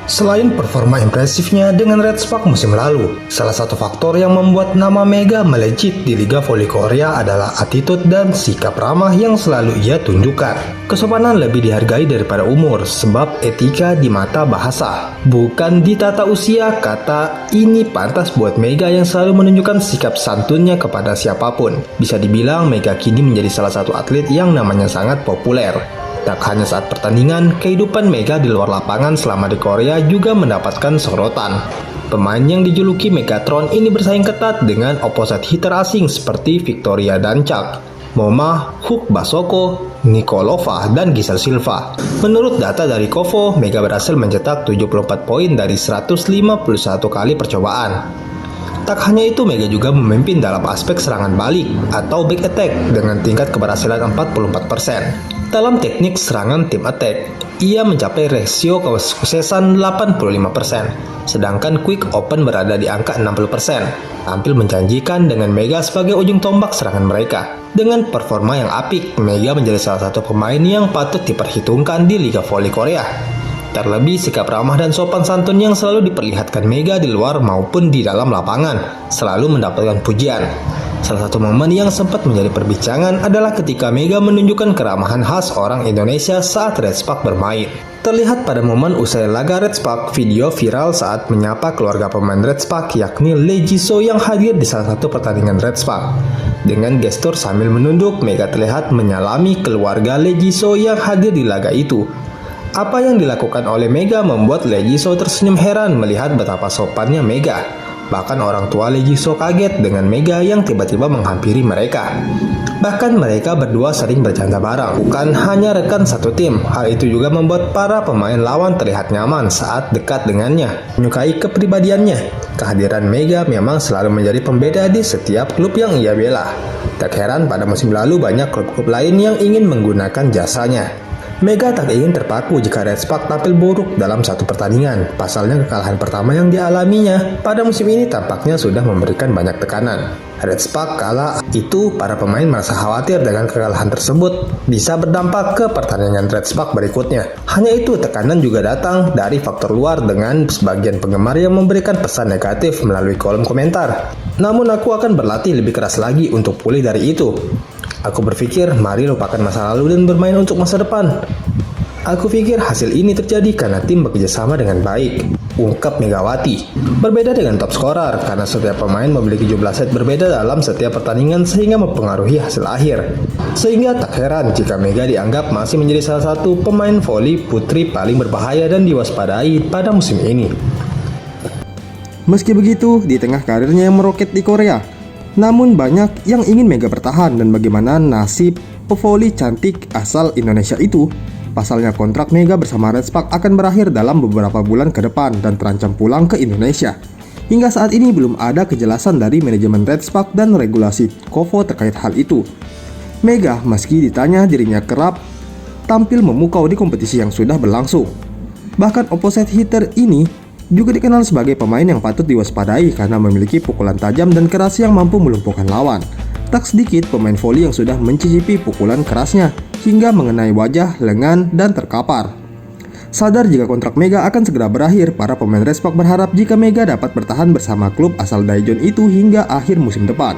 Selain performa impresifnya dengan Red Spark musim lalu, salah satu faktor yang membuat nama Mega melejit di Liga Voli Korea adalah attitude dan sikap ramah yang selalu ia tunjukkan. Kesopanan lebih dihargai daripada umur, sebab etika di mata bahasa, bukan di tata usia. Kata ini pantas buat Mega yang selalu menunjukkan sikap santunnya kepada siapapun. Bisa dibilang Mega kini menjadi salah satu atlet yang namanya sangat populer. Tak hanya saat pertandingan, kehidupan Mega di luar lapangan selama di Korea juga mendapatkan sorotan. Pemain yang dijuluki Megatron ini bersaing ketat dengan opposite hitter asing seperti Victoria Dancak, Moma, Hook Basoko, Nikolova, dan Giselle Silva. Menurut data dari Kovo, Mega berhasil mencetak 74 poin dari 151 kali percobaan. Tak hanya itu, Mega juga memimpin dalam aspek serangan balik atau back attack dengan tingkat keberhasilan 44%. Dalam teknik serangan tim attack, ia mencapai rasio kesuksesan 85%, sedangkan quick open berada di angka 60%. Tampil menjanjikan dengan Mega sebagai ujung tombak serangan mereka. Dengan performa yang apik, Mega menjadi salah satu pemain yang patut diperhitungkan di Liga Voli Korea. Terlebih sikap ramah dan sopan santun yang selalu diperlihatkan Mega di luar maupun di dalam lapangan selalu mendapatkan pujian. Salah satu momen yang sempat menjadi perbincangan adalah ketika Mega menunjukkan keramahan khas orang Indonesia saat Red Spark bermain. Terlihat pada momen usai laga Red Spark, video viral saat menyapa keluarga pemain Red Spark yakni Lee Ji-soo yang hadir di salah satu pertandingan Red Spark. Dengan gestur sambil menunduk, Mega terlihat menyalami keluarga Lee Ji-soo yang hadir di laga itu. Apa yang dilakukan oleh Mega membuat Lee Ji-soo tersenyum heran melihat betapa sopannya Mega. Bahkan orang tua Lee Ji-soo kaget dengan Mega yang tiba-tiba menghampiri mereka. Bahkan mereka berdua sering bercanda bareng, bukan hanya rekan satu tim. Hal itu juga membuat para pemain lawan terlihat nyaman saat dekat dengannya, menyukai kepribadiannya. Kehadiran Mega memang selalu menjadi pembeda di setiap klub yang ia bela. Tak heran pada musim lalu banyak klub-klub lain yang ingin menggunakan jasanya. Mega tak ingin terpaku jika Red Spark tampil buruk dalam satu pertandingan. Pasalnya kekalahan pertama yang dialaminya pada musim ini tampaknya sudah memberikan banyak tekanan. Red Spark kala itu para pemain merasa khawatir dengan kekalahan tersebut bisa berdampak ke pertandingan Red Spark berikutnya. Hanya itu, tekanan juga datang dari faktor luar dengan sebagian penggemar yang memberikan pesan negatif melalui kolom komentar. Namun aku akan berlatih lebih keras lagi untuk pulih dari itu. Aku berpikir, mari lupakan masa lalu dan bermain untuk masa depan. Aku pikir hasil ini terjadi karena tim bekerja sama dengan baik, ungkap Megawati. Berbeda dengan top scorer, karena setiap pemain memiliki jumlah set berbeda dalam setiap pertandingan sehingga mempengaruhi hasil akhir. Sehingga tak heran jika Mega dianggap masih menjadi salah satu pemain voli putri paling berbahaya dan diwaspadai pada musim ini. Meski begitu, di tengah karirnya yang meroket di Korea, namun banyak yang ingin Mega bertahan dan bagaimana nasib pevoli cantik asal Indonesia itu. Pasalnya kontrak Mega bersama Red Spark akan berakhir dalam beberapa bulan ke depan dan terancam pulang ke Indonesia. Hingga saat ini belum ada kejelasan dari manajemen Red Spark dan regulasi Kovo terkait hal itu. Mega meski ditanya dirinya kerap tampil memukau di kompetisi yang sudah berlangsung. Bahkan opposite hitter ini juga dikenal sebagai pemain yang patut diwaspadai karena memiliki pukulan tajam dan keras yang mampu melumpuhkan lawan. Tak sedikit pemain voli yang sudah mencicipi pukulan kerasnya hingga mengenai wajah, lengan, dan terkapar. Sadar jika kontrak Mega akan segera berakhir, para pemain Red Spark berharap jika Mega dapat bertahan bersama klub asal Daejeon itu hingga akhir musim depan.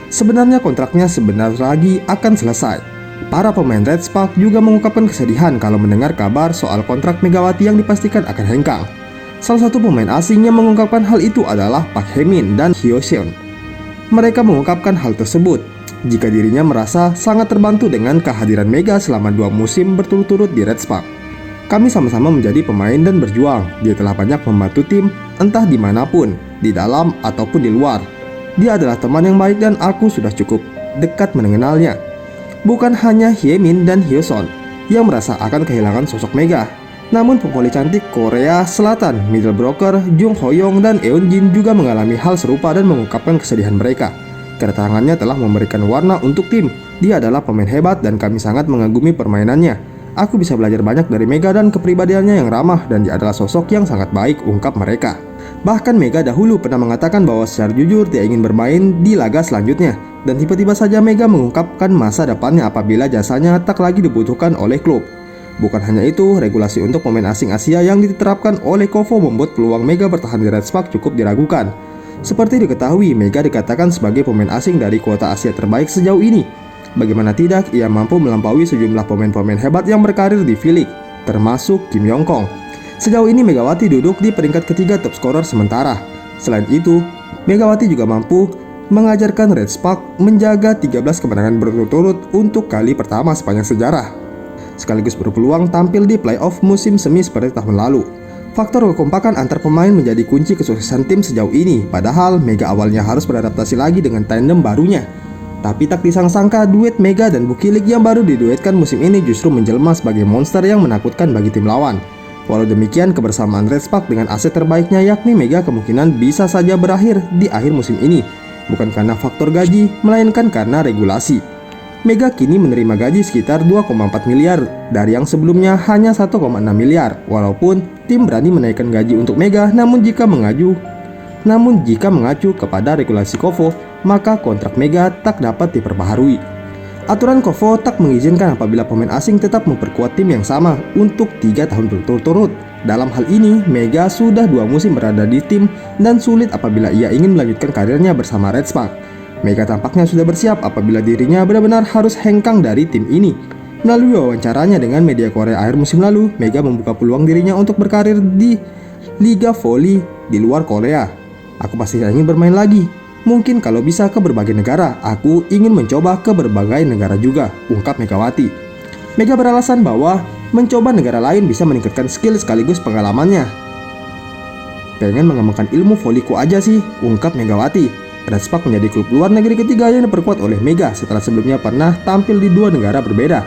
Sebenarnya kontraknya sebentar lagi akan selesai. Para pemain Red Spark juga mengungkapkan kesedihan kalau mendengar kabar soal kontrak Megawati yang dipastikan akan hengkang. Salah satu pemain asing yang mengungkapkan hal itu adalah Park Hae-min dan Hyo Seon. Mereka mengungkapkan hal tersebut jika dirinya merasa sangat terbantu dengan kehadiran Mega selama 2 musim berturut-turut di Red Spark. Kami sama-sama menjadi pemain dan berjuang. Dia telah banyak membantu tim entah dimanapun, di dalam ataupun di luar. Dia adalah teman yang baik dan aku sudah cukup dekat mengenalnya. Bukan hanya Hye-min dan Hyo-seon yang merasa akan kehilangan sosok Mega, namun pevoli cantik Korea Selatan, middle blocker Jung Ho-young dan Eun-jin juga mengalami hal serupa dan mengungkapkan kesedihan mereka. Kedatangannya telah memberikan warna untuk tim. Dia adalah pemain hebat dan kami sangat mengagumi permainannya. Aku bisa belajar banyak dari Mega dan kepribadiannya yang ramah dan dia adalah sosok yang sangat baik, ungkap mereka. Bahkan Mega dahulu pernah mengatakan bahwa secara jujur dia ingin bermain di laga selanjutnya. Dan tiba-tiba saja Mega mengungkapkan masa depannya apabila jasanya tak lagi dibutuhkan oleh klub. Bukan hanya itu, regulasi untuk pemain asing Asia yang diterapkan oleh KOFO membuat peluang Mega bertahan di Red Spark cukup diragukan. Seperti diketahui, Mega dikatakan sebagai pemain asing dari kuota Asia terbaik sejauh ini. Bagaimana tidak, ia mampu melampaui sejumlah pemain-pemain hebat yang berkarir di V-League, termasuk Kim Yong-kong. Sejauh ini Megawati duduk di peringkat ketiga top scorer sementara. Selain itu, Megawati juga mampu mengajarkan Red Spark menjaga 13 kemenangan berturut-turut untuk kali pertama sepanjang sejarah, sekaligus berpeluang tampil di playoff musim semi seperti tahun lalu. Faktor kekompakan antar pemain menjadi kunci kesuksesan tim sejauh ini, padahal Mega awalnya harus beradaptasi lagi dengan tandem barunya. Tapi tak disangka duet Mega dan Bukilik yang baru diduetkan musim ini justru menjelma sebagai monster yang menakutkan bagi tim lawan. Walau demikian, kebersamaan Red Spark dengan aset terbaiknya yakni Mega kemungkinan bisa saja berakhir di akhir musim ini, bukan karena faktor gaji, melainkan karena regulasi. Mega kini menerima gaji sekitar 2,4 miliar dari yang sebelumnya hanya 1,6 miliar. Walaupun tim berani menaikkan gaji untuk Mega, namun jika mengacu kepada regulasi KOFO, maka kontrak Mega tak dapat diperbaharui. Aturan KOFO tak mengizinkan apabila pemain asing tetap memperkuat tim yang sama untuk 3 tahun berturut-turut. Dalam hal ini, Mega sudah 2 musim berada di tim dan sulit apabila ia ingin melanjutkan karirnya bersama Red Spark. Mega tampaknya sudah bersiap apabila dirinya benar-benar harus hengkang dari tim ini. Melalui wawancaranya dengan media Korea akhir musim lalu, Mega membuka peluang dirinya untuk berkarir di Liga Voli di luar Korea. Aku pasti ingin bermain lagi. Mungkin kalau bisa ke berbagai negara, aku ingin mencoba ke berbagai negara juga, ungkap Megawati. Mega beralasan bahwa mencoba negara lain bisa meningkatkan skill sekaligus pengalamannya. Pengen mengembangkan ilmu voliku aja sih, ungkap Megawati. Red Spark menjadi klub luar negeri ketiga yang diperkuat oleh Mega setelah sebelumnya pernah tampil di 2 negara berbeda.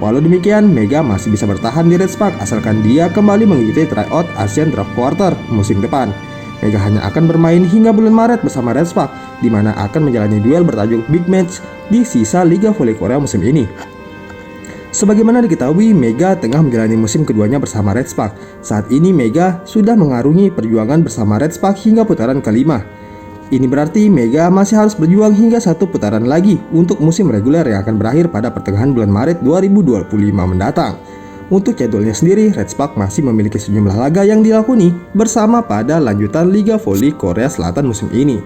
Walau demikian, Mega masih bisa bertahan di Red Spark asalkan dia kembali mengikuti tryout Asian Draft Quarter musim depan. Mega hanya akan bermain hingga bulan Maret bersama Red Spark, di mana akan menjalani duel bertajuk Big Match di sisa Liga Voli Korea musim ini. Sebagaimana diketahui, Mega tengah menjalani musim keduanya bersama Red Spark. Saat ini Mega sudah mengarungi perjuangan bersama Red Spark hingga putaran kelima. Ini berarti Mega masih harus berjuang hingga 1 putaran lagi untuk musim reguler yang akan berakhir pada pertengahan bulan Maret 2025 mendatang. Untuk jadwalnya sendiri, Red Spark masih memiliki sejumlah laga yang dilakoni bersama pada lanjutan Liga Voli Korea Selatan musim ini.